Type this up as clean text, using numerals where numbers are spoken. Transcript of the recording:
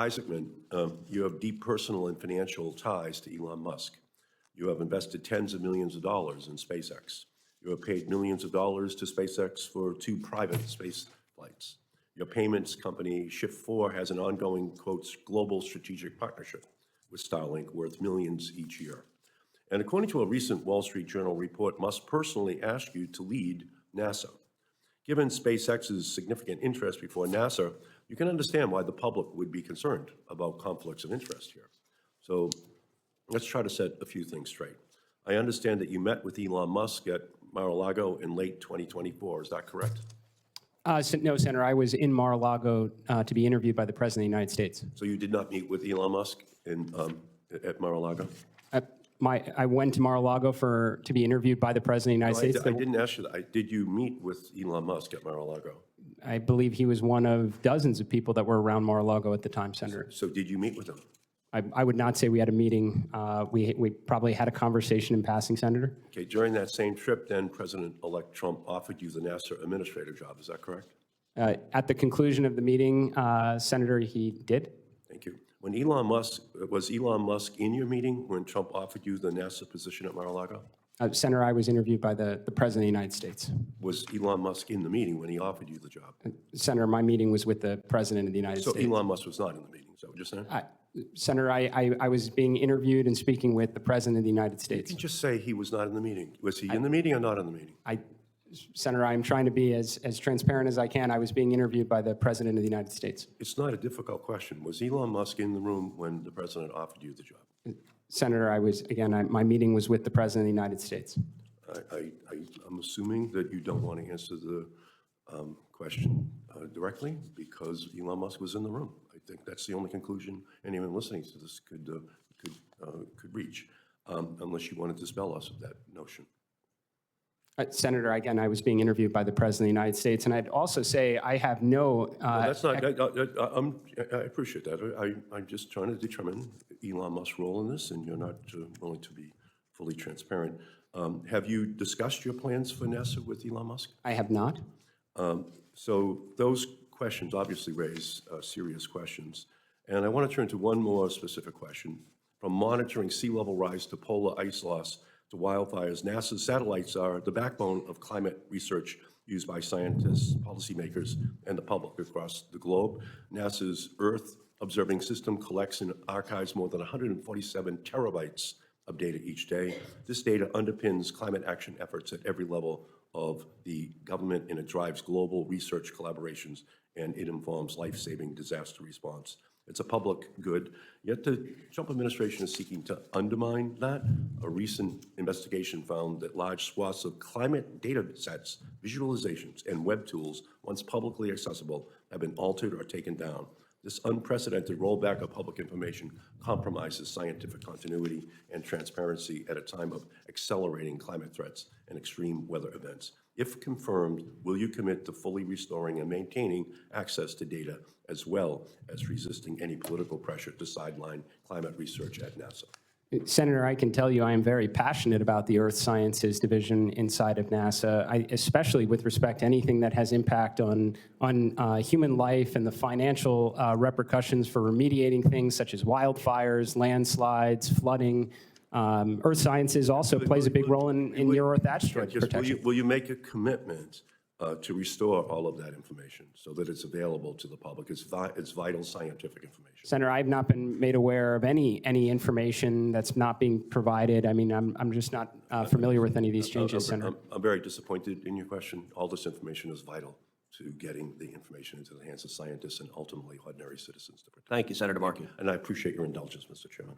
Isaacman, you have deep personal and financial ties to Elon Musk. You have invested tens of millions of dollars in SpaceX. You have paid millions of dollars to SpaceX for 2 private space flights. Your payments company, Shift4, has an ongoing, quotes, global strategic partnership with Starlink worth millions each year. And according to a recent Wall Street Journal report, Musk personally asked you to lead NASA. Given SpaceX's significant interest before NASA, you can understand why the public would be concerned about conflicts of interest here. So let's try to set a few things straight. I understand that you met with Elon Musk at Mar-a-Lago in late 2024. Is that correct? No, Senator. I was in Mar-a-Lago to be interviewed by the President of the United States. So you did not meet with Elon Musk at Mar-a-Lago? I went to Mar-a-Lago to be interviewed by the President of the United States. I didn't ask you that. Did you meet with Elon Musk at Mar-a-Lago? I believe he was one of dozens of people that were around Mar-a-Lago at the time, Senator. So did you meet with him? I would not say we had a meeting. We probably had a conversation in passing, Senator. Okay, during that same trip, then President-elect Trump offered you the NASA administrator job. Is that correct? At the conclusion of the meeting, Senator, he did. Thank you. Was Elon Musk in your meeting when Trump offered you the NASA position at Mar-a-Lago? Senator, I was interviewed by the President of the United States. Was Elon Musk in the meeting when he offered you the job? Senator, my meeting was with the President of the United States. So Elon Musk was not in the meeting, is that what you're saying? Senator, I was being interviewed and speaking with the President of the United States. You can just say he was not in the meeting. Was he in the meeting or not in the meeting? Senator, I'm trying to be as transparent as I can. I was being interviewed by the President of the United States. It's not a difficult question. Was Elon Musk in the room when the President offered you the job? Senator, my meeting was with the President of the United States. I'm assuming that you don't want to answer the question directly because Elon Musk was in the room. I think that's the only conclusion anyone listening to this could reach, unless you wanted to dispel us of that notion. Senator, again, I was being interviewed by the President of the United States, and I'd also say I have no... that's not. I appreciate that. I'm just trying to determine Elon Musk's role in this, and you're not willing to be fully transparent. Have you discussed your plans for NASA with Elon Musk? I have not. So those questions obviously raise serious questions. And I want to turn to one more specific question. From monitoring sea level rise to polar ice loss to wildfires, NASA's satellites are the backbone of climate research used by scientists, policymakers, and the public across the globe. NASA's Earth Observing System collects and archives more than 147 terabytes of data each day. This data underpins climate action efforts at every level of the government, and it drives global research collaborations, and it informs life-saving disaster response. It's a public good, yet the Trump administration is seeking to undermine that. A recent investigation found that large swaths of climate data sets, visualizations, and web tools, once publicly accessible, have been altered or taken down. This unprecedented rollback of public information compromises scientific continuity and transparency at a time of accelerating climate threats and extreme weather events. If confirmed, will you commit to fully restoring and maintaining access to data, as well as resisting any political pressure to sideline climate research at NASA? Senator, I can tell you I am very passionate about the Earth Sciences Division inside of NASA, especially with respect to anything that has impact on human life and the financial repercussions for remediating things such as wildfires, landslides, flooding. Earth Sciences also plays a big role in near-Earth asteroid protection. Will you make a commitment to restore all of that information so that it's available to the public? It's vital scientific information. Senator, I've not been made aware of any information that's not being provided. I mean, I'm just not familiar with any of these changes, Senator. I'm very disappointed in your question. All this information is vital to getting the information into the hands of scientists and ultimately ordinary citizens to protect. Thank you, Senator Markey. And I appreciate your indulgence, Mr. Chairman.